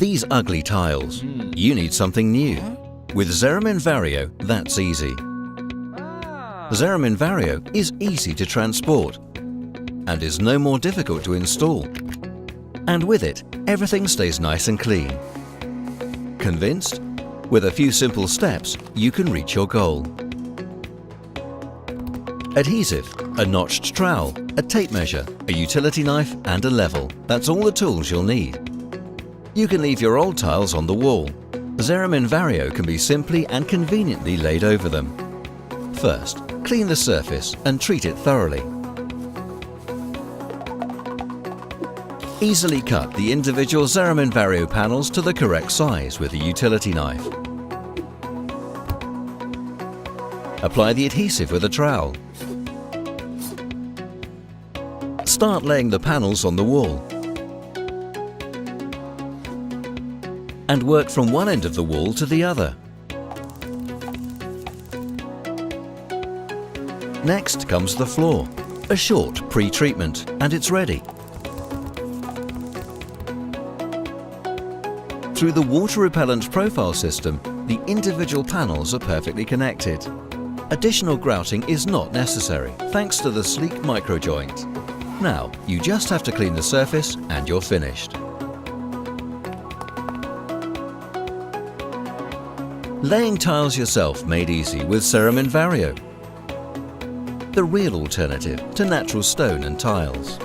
These ugly tiles. You need something new. With Ceramin Vario, that's easy. Ceramin Vario is easy to transport and is no more difficult to install. And with it, everything stays nice and clean. Convinced? With a few simple steps, you can reach your goal. Adhesive, a notched trowel, a tape measure, a utility knife and a level. That's all the tools you'll need. You can leave your old tiles on the wall. Ceramin Vario can be simply and conveniently laid over them. First, clean the surface and treat it thoroughly. Easily cut the individual Ceramin Vario panels to the correct size with a utility knife. Apply the adhesive with a trowel. Start laying the panels on the wall and work from one end of the wall to the other. Next comes the floor. A short pre-treatment and it's ready. Through the water repellent profile system, the individual panels are perfectly connected. Additional grouting is not necessary thanks to the sleek micro-joint. Now, you just have to clean the surface and you're finished. Laying tiles yourself made easy with Ceramin Vario, the real alternative to natural stone and tiles.